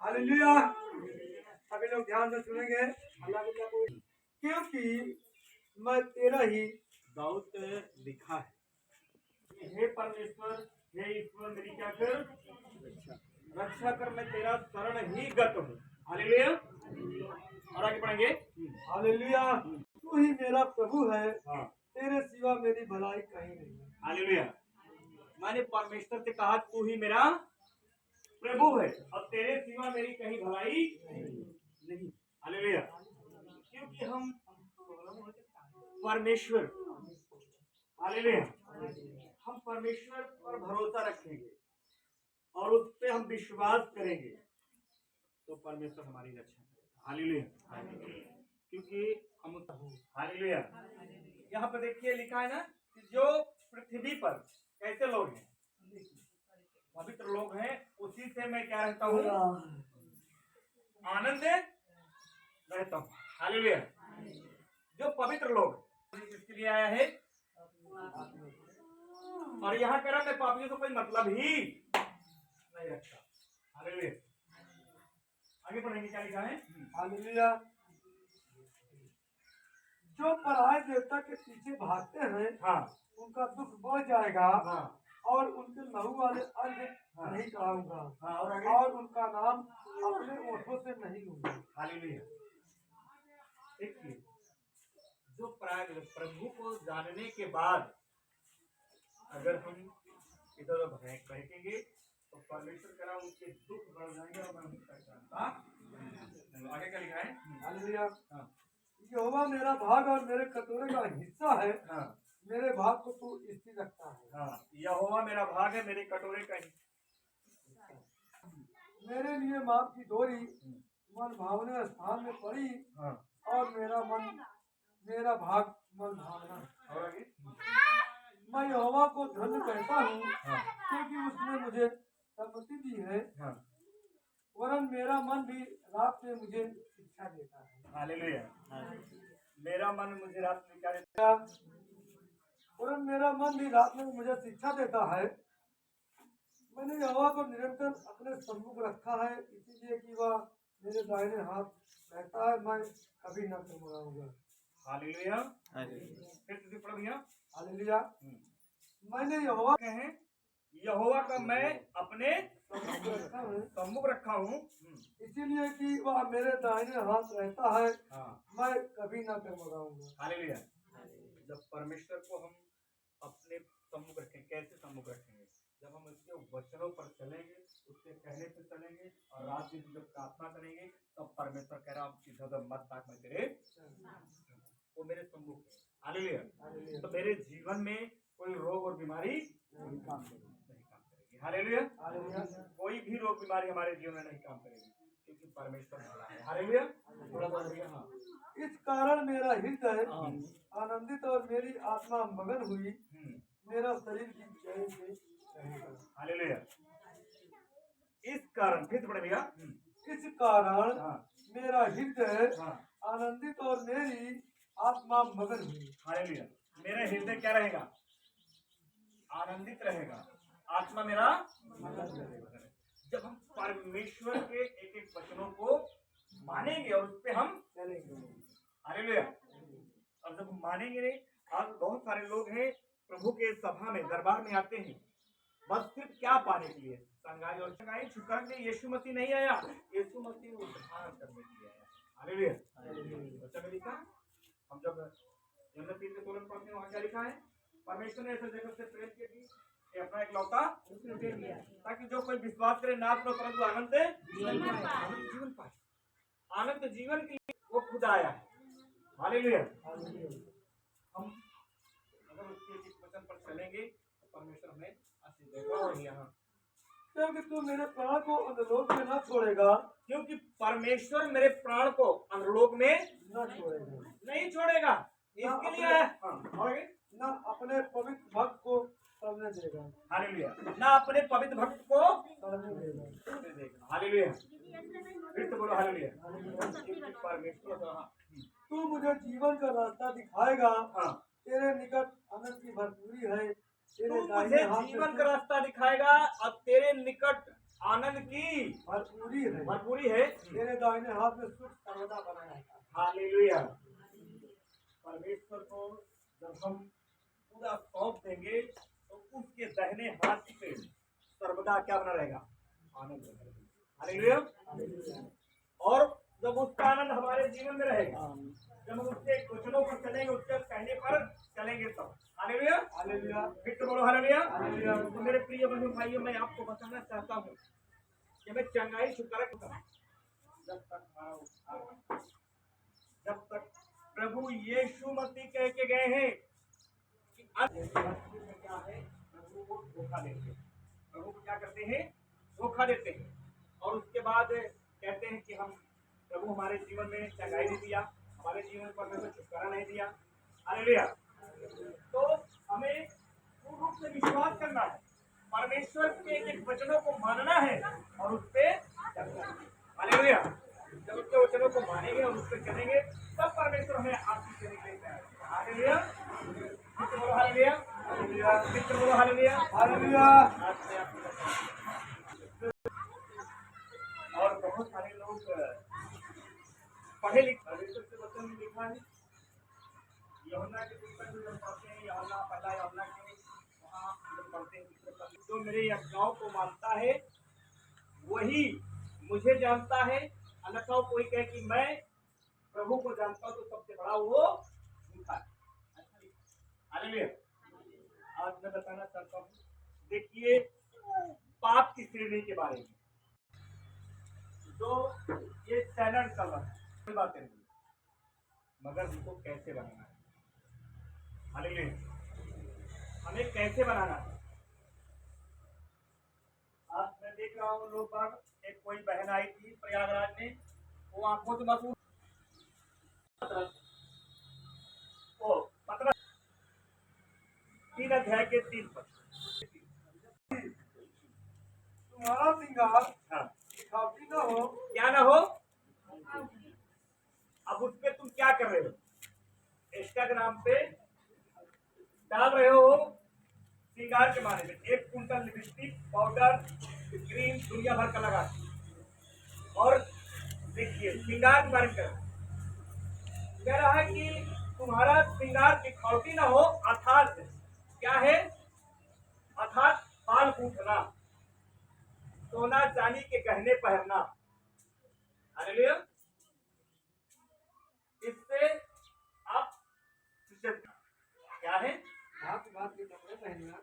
Hallelujah. सभी लोग ध्यान से सुनेंगे। अल्लाह को क्या बोल, क्योंकि मैं तेरा ही दाऊद लिखा है। हे परमेश्वर, हे ईश्वर, मेरी क्या कर रक्षा कर, मैं तेरा शरण ही गत हूँ। हालेलुया। और आगे पढ़ेंगे। हालेलुया। तू ही मेरा प्रभु है। हाँ। तेरे सिवा मेरी भलाई कहीं नहीं। हालेलुया। मैंने परमेश्वर से कहा तू ही मेरा प्रभु है और तेरे सिवा मेरी कहीं भलाई नहीं। हालेलुया। क्योंकि हम परमेश्वर, हालेलुया, हम परमेश्वर पर भरोसा रखेंगे और उस पर हम विश्वास करेंगे तो परमेश्वर हमारी रक्षा करेगा। हालेलुया। क्योंकि हम, हालेलुया, यहाँ पर देखिए लिखा है ना कि जो पृथ्वी पर कैसे लोग हैं, पवित्र लोग हैं, उसी से मैं क्या रहता हूँ, आनंद रहता हूँ। हालेलुया। जो पवित्र लोग, इसके लिए आया है और यहाँ कह रहा मैं पापियों से कोई मतलब ही नहीं रखता। हालेलुया। आगे पढ़ेंगे क्या लिखा है। हालेलुया। जो पराये देवता के पीछे भागते हैं, हाँ, उनका दुख बढ़ जाएगा। हाँ। और उनके लहू वाले अर्घ नहीं कराऊंगा। हाँ। और उनका नाम अपने ओठों से नहीं लूंगा। हालेलुया। देखिए, जो प्रभु को जानने के बाद अगर हम इधर भटकेंगे तो परमेश्वर करा उनके दुख बढ़ जाएंगे और मैं उनका आगे क्या लिखा है। हालेलुया। यहोवा मेरा भाग और मेरे कटोरे का हिस्सा है। हाँ। मेरे भाग को तू स्थिर रखता है। हाँ। यहोवा मेरा भाग है, मेरे कटोरे का हिस्सा। मेरे लिए माप की डोरी मन भावने स्थान में पड़ी। हाँ। और मेरा भाग मन भावना। और आगे, मैं यहोवा को धन्य कहता हूँ। हाँ। क्योंकि उसने मुझे सम्मति दी है। हाँ। वरन मेरा मन भी रात में मुझे शिक्षा देता है। हालेलुया। मेरा मन मुझे रात में क्या देता है, वरन मेरा मन भी रात में मुझे शिक्षा देता है। मैंने यहोवा को निरंतर अपने सम्मुख रखा है, इसीलिए कि वह मेरे दाहिने हाथ रहता है, मैं कभी न शर्माऊंगा। हालेलुया। फिर पढ़ भैया। हालेलुया। मैंने यहोवा कहे, यहोवा का मैं अपने सम्मुख रखा हूँ, इसीलिए कि वह मेरे दाहिने हाथ रहता है। हाँ। मैं कभी ना डगमगाऊंगा। हालेलुया। जब परमेश्वर को हम अपने सम्मुख रखें, कैसे सम्मुख रखेंगे, जब हम उसके वचनों पर चलेंगे, उसके कहने पर चलेंगे और रात दिन जब प्रार्थना करेंगे तब परमेश्वर कह रहा इधर मत ताक, मैं तेरे वो मेरे सम्मुख है। हालेलुया। तो मेरे जीवन में कोई रोग और बीमारी नहीं काम करेगी। हालेलुया। कोई भी रोग बीमारी हमारे जीवन में नहीं काम करेगी क्योंकि परमेश्वर भला है। हालेलुया। थोड़ा हाँ। इस कारण मेरा हृदय आनंदित और मेरी आत्मा मगन हुई, मेरा शरीर भी चैन से रहेगा। हालेलुया। इस कारण, फिर पढ़े भैया। इस कारण मेरा हृदय आनंदित और मेरी आत्मा मगन हुई। हालेलुया। मेरा हृदय क्या रहेगा, आनंदित रहेगा, आत्मा मेरा मगन रहेगा। जब हम परमेश्वर के एक एक वचनों को मानेंगे और उस पर हम चलेंगे। हालेलुया। और जब मानेंगे नहीं, आज बहुत सारे लोग हैं प्रभु के सभा में दरबार में आते हैं बस सिर्फ क्या पाने के लिए, संगाई और संगाई छुड़ाने। यीशु मसीह नहीं आया, यीशु मसीह उद्धार करने के लिए आया। हालेलुया। बच्चा में लिखा, हम जब यूहन्ना 3:16 पढ़ते हैं वहाँ क्या लिखा है, परमेश्वर ने ऐसे जगत से प्रेम किया अपना इकलौता दे दिया ताकि जो कोई विश्वास करे नाश न परंतु आनंद जीवन पाए। आनंद जीवन के लिए वो खुद आया है। हालेलुया। हम अगर उसके वचन पर चलेंगे तो परमेश्वर हमें आशीष देगा। और यहाँ क्योंकि तू मेरे प्राण को अधोलोक में न छोड़ेगा, क्योंकि परमेश्वर मेरे प्राण को अधोलोक में न छोड़ेगा, नहीं छोड़ेगा। इसके लिए न अपने पवित्र भक्त को सड़ने देगा। हालेलुया। न अपने पवित्र भक्त को सड़ने देगा। हालेलुया। फिर तो बोलो हालेलुया। परमेश्वर तू मुझे जीवन का रास्ता दिखाएगा। हाँ। तेरे निकट आनंद की भरपूरी है, तू मुझे जीवन का रास्ता दिखाएगा और तेरे निकट आनंद की भरपूरी है। मेरे दाहिने हाथ में सुख सर्वदा बनाया है। हालेलुया। परमेश्वर को जब हम पूरा सौंप देंगे तो उसके दाहिने हाथ पे सर्वदा क्या बना रहेगा? आनंद बना रहेगा। हालेलुया। और जब उसका आनंद हमारे जीवन में रहेगा, जब हम उसके वचनों पर चलेंगे, उसके कहने पर चलेंगे तब। हालेलुया। हालेलुया। फिर तो बोलो हालेलुया। हालेलुया। तो मेरे प्रिय बंधु भाइयों, मैं आपको बताना चाहता हूँ कि मैं चंगाई छुटकारा जब तक प्रभु यीशु मसीह कह के गए हैं कि क्या है, प्रभु को धोखा देते हैं। प्रभु को क्या करते हैं? धोखा देते हैं। और उसके बाद कहते हैं कि हम प्रभु हमारे जीवन में चंगाई नहीं दिया, हमारे जीवन पर परमेश्वर छुटकारा नहीं दिया। हालेलुया। तो हमें पूर्ण रूप से विश्वास करना है, परमेश्वर के एक वचनों को मानना है और उस पर चलना है। हालेलुया। जब उसके वचनों को मानेंगे और उस पर चलेंगे तब परमेश्वर हमें आशीष देने के लिए तैयार है। हालेलुया। मित्र बोलो हालेलुया। हालेलुया। मित्र बोलो हालेलुया। हालेलुया। और बहुत सारे लोग पढ़े लिखे, परमेश्वर के वचन में लिखा है, यूहन्ना के पुस्तक में पढ़ते हैं, यूहन्ना पहला यूहन्ना के वहाँ पढ़ते हैं, जो मेरे आज्ञाओं को मानता है वही मुझे जानता है। अन्यथा कोई कहे कि मैं प्रभु को जानता हूँ तो सबसे बड़ा वो झूठा है। हालेलुया। आज मैं बताना चाहता हूँ, देखिए पाप की श्रेणी के बारे में जो ये चैनल चल रहा है, बातें नहीं, मगर हमको कैसे बनाना है। हालेलुया। हमें कैसे बनाना है? आज मैं देख रहा हूँ लोग बाग, एक कोई बहन आई थी प्रयागराज में, वो आंखों से बस वो 3 अध्याय के 3 पद। तुम्हारा श्रृंगार हाँ, दिखावटी न हो। क्या ना हो? अब उस पे तुम क्या कर रहे हो? इंस्टाग्राम पे डाल रहे हो श्रृंगार के बारे में, 1 कुंटल लिपस्टिक, पाउडर, क्रीम दुनिया भर का लगा, और देखिए श्रृंगार के बारे में कह रहा है कि तुम्हारा श्रृंगार दिखावटी ना हो, अर्थात क्या है? अर्थात बाल पूछना, सोना चांदी के गहने पहनना। हालेलुया। इससे आप क्या है? भांति भांति के कपड़े पहनना।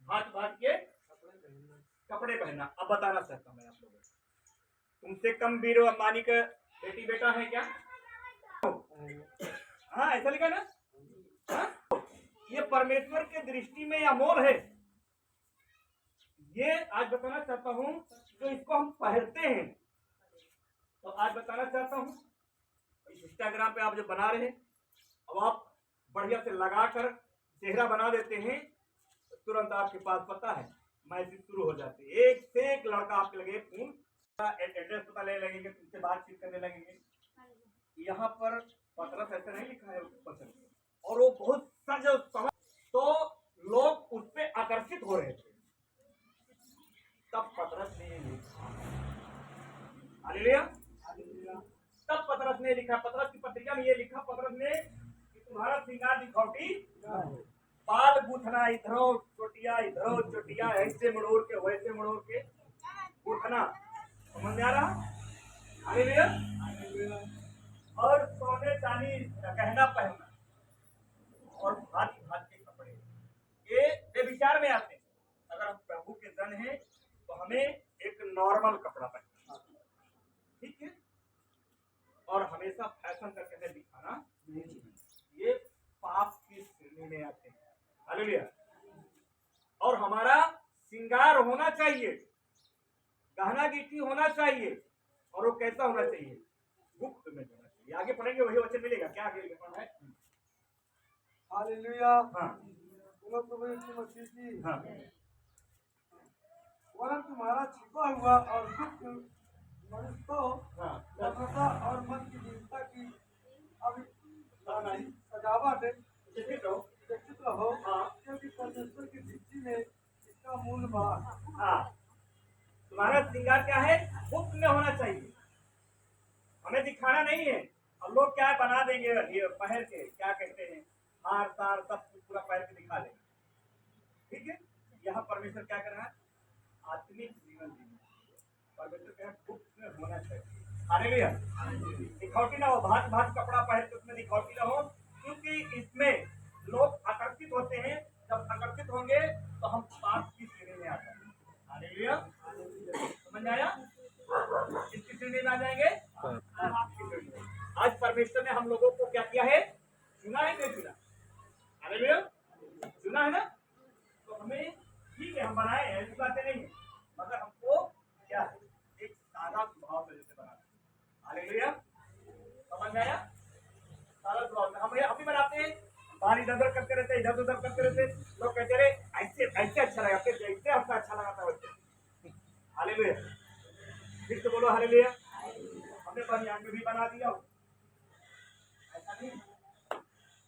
भांति भांति के कपड़े पहनना। कपड़े पहनना। अब बताना चाहता हूँ मैं आप लोगों को, तुमसे कम वीरो अंबानी का बेटी बेटा है क्या? हाँ, ऐसा लिखा ना? हाँ? ये परमेश्वर के दृष्टि में अमोल है। ये आज बताना चाहता हूँ, जो इसको हम पहनते हैं, तो आज बताना चाहता हूँ, इंस्टाग्राम पे आप जो बना रहे हैं, अब आप बढ़िया से लगाकर चेहरा बना देते हैं तो तुरंत आपके पास पता है मैसेज शुरू हो जाते हैं, एक से एक लड़का आपके लगे फोन, एड्रेस पता ले लगेंगे, तुमसे बातचीत करने लगेंगे। यहाँ पर पत्रस ऐसा नहीं लिखा है वचन, और वो बहुत सज समझ, तो लोग उस पर आकर्षित हो रहे थे, तब पत्रस ने लिखा। हालेलुया। तब पत्रस ने लिखा, पत्रस की पत्रिका में ये लिखा पत्रस ने कि तुम्हारा श्रृंगार दिखावटी, बाल गूंथना, इधरों चोटिया इधरों चोटिया, ऐसे मड़ोड़ के वैसे मड़ोड़ के गूंथना, समझ आ रहा? हालेलुया। और सोने चांदी गहना पहनना और भांति भांति के कपड़े, ये विचार में आते हैं। अगर हम प्रभु के जन हैं तो हमें एक नॉर्मल कपड़ा पहनना, ठीक है, और हमेशा फैशन करके दिखाना नहीं चाहिए। ये पाप की श्रेणी में आते हैं। हालेलुया। और हमारा श्रृंगार होना चाहिए, गहना गिट्टी होना चाहिए, और वो कैसा होना चाहिए? गुप्त में होना चाहिए। आगे पढ़ेंगे वही वचन मिलेगा। क्या आगे लिखा है? हालेलुया। हाँ, बोलो प्रभु यीशु मसीह की। हाँ। वरन तुम्हारा छिपा हुआ और गुप्त मनुष्य नम्रता और मन की दीनता की सजावट शिक्षित रहो, क्योंकि परमेश्वर की दृष्टि में इसका मूल भाग। हाँ, तुम्हारा नहीं है। अब लोग क्या बना देंगे, ये पहन के क्या कहते हैं, हार तार सब पूरा पहन के दिखा देंगे। ठीक है, यहाँ परमेश्वर क्या कर रहा है, आत्मिक जीवन जीना। परमेश्वर क्या गुप्त में होना चाहिए। हालेलुया। दिखौटी ना हो, भात भात कपड़ा पहन के उसमें दिखौटी ना हो, क्योंकि इसमें लोग आकर्षित होते हैं। जब आकर्षित होंगे तो हम पाप की श्रेणी में आ जाएंगे। हालेलुया, समझ में आया? किसकी श्रेणी में आ जाएंगे? पाप की श्रेणी में। आज परमेश्वर ने हम लोगों को क्या किया है, चुना है, नहीं चुना? हालेलुया, चुना है ना? तो हमें ठीक है, हम बनाए हैं, ऐसी बातें नहीं है, मगर हमको क्या है, एक सादा स्वभाव में जैसे बनाना। हालेलुया, समझ में आया? सादा स्वभाव में हम भी बनाते हैं, बाहर इधर उधर करते रहते, इधर उधर करते रहते। लोग कहते रहे ऐसे ऐसे अच्छा लगा, फिर जैसे हमको अच्छा लगा था वैसे। हालेलुया, फिर तो बोलो हालेलुया। हमने बनियान में भी बना दिया, ऐसा नहीं,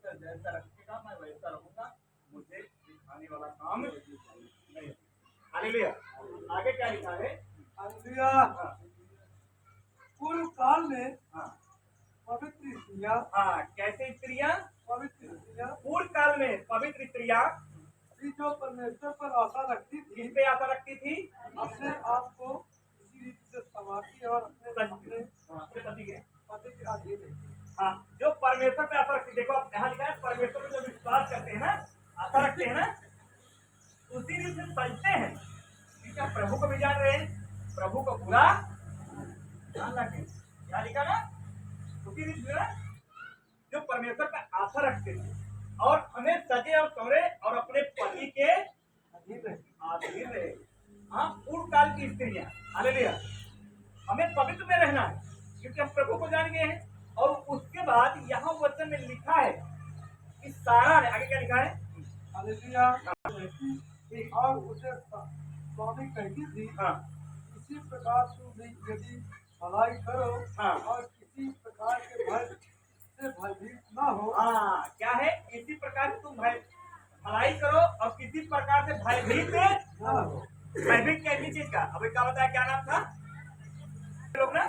जैसा रखेगा मैं वैसा रहूंगा, मुझे दिखाने वाला काम नहीं। हालेलुया, आगे क्या लिखा है? हालेलुया। पूर्व काल में पवित्र स्त्रियां, कैसे स्त्रियां? पवित्र स्त्रियां पूर्व काल में पवित्र स्त्रियां जो परमेश्वर पर आशा रखती थी, किस पे आशा रखती थी? अपने आप को इसी रीति से संवारती और अपने पति के अधीन रहती। हाँ, जो परमेश्वर पे आशा रखती, देखो यहाँ लिखा है परमेश्वर पे जो विश्वास करते हैं ना, आशा रखते हैं ना, उसी रीति से चलते हैं। ठीक है, प्रभु को भी जान रहे हैं, प्रभु को बुरा ध्यान रखें। क्या लिखा ना, उसी रीति से जो परमेश्वर पे आशा रखते हैं और हमें सजे और सवरे और अपने पति के अधीन रहे। हाँ, पूर्व काल की स्त्रियां, हालेलुया, हमें पवित्र में रहना है क्योंकि हम प्रभु को जान गए हैं। और उसके बाद यहाँ वचन में लिखा है कि सारा ने, आगे क्या लिखा है? हालेलुया। और उसे स्वामी कहती थी, इसी प्रकार तुम भी यदि भलाई करो और किसी प्रकार के भय से भयभीत न हो। क्या है? इसी प्रकार तुम भलाई करो और किसी प्रकार से भयभीत न हो। भयभीत कैसी चीज का? अभी क्या बताया, क्या नाम था लोग ना,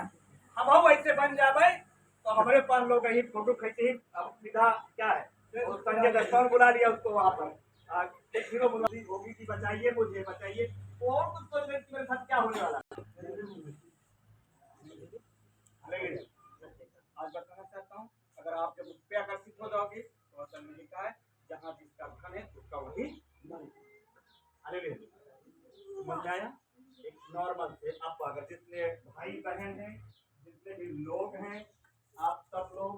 हम वैसे बन जाए तो हमारे पास लोग यही फोटो खींचे ही सीधा क्या है, संजय दत्त बुला लिया उसको वहां पर, हीरो बुला दी होगी कि बचाइए मुझे बचाइए, और कुछ सोच रहे मेरे साथ क्या होने वाला। आज बताना चाहता हूँ, अगर आप जब उस पर आकर्षित हो जाओगे तो वचन में लिखा है जहाँ जिसका धन है उसका वही मन। हालेलुया, समझ में आया? एक नॉर्मल से आप अगर जितने भाई बहन हैं, जितने भी लोग हैं, आप सब लोग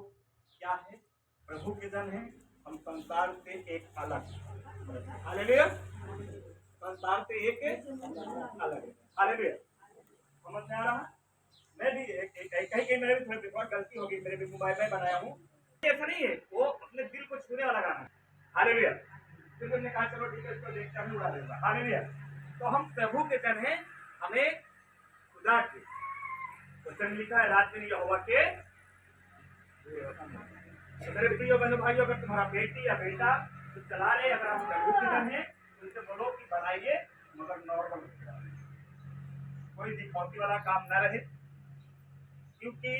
क्या है, प्रभु के जन हैं। हम संसार से एक अलग, हालेलुया, संसार से एक अलग, हालेलुया, समझ में आ रहा है? मैं भी कहीं मेरे भी थोड़ी गलती होगी, मेरे भी मोबाइल में बनाया हूँ, ऐसा नहीं है, वो अपने दिल को छूने वाला गाना है। हालेलुया, फिर मैंने कहा चलो ठीक है, इसको देखकर भी उड़ा देगा। हालेलुया, तो हम प्रभु के जन हैं, हमें खुदा के वचन लिखा है, रात दिन यहोवा के। मेरे प्रिय बहनों भाइयों, अगर तुम्हारा बेटी या बेटा तो चला रहे, अगर हम प्रभु के जन हैं उनसे बोलो कि बनाइए, मगर नॉर्मल, कोई दिखौती वाला काम न रहे, क्योंकि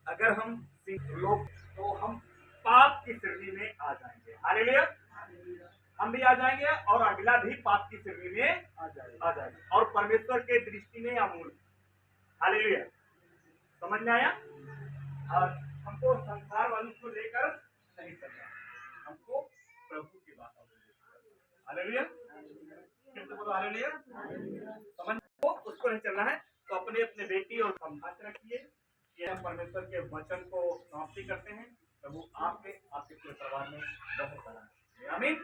अगर हम लोग तो हम पाप की श्रेणी में आ जाएंगे। हालेलुया, हम भी आ जाएंगे और अगला भी पाप की श्रेणी में आ जाएगा और परमेश्वर के दृष्टि में अमूल्य। हालेलुया, समझ में आया? और हमको संसार वालों को लेकर नहीं चलना, हमको प्रभु की बात। हालेलुया, फिर से बोलो हालेलुया। समझ को उसको नहीं चलना है, तो अपने अपने बेटी और संभाल रखिए कि हम परमेश्वर के वचन को समाप्ति करते हैं। प्रभु आपके पूरे परिवार में बहुत सारा आमीन।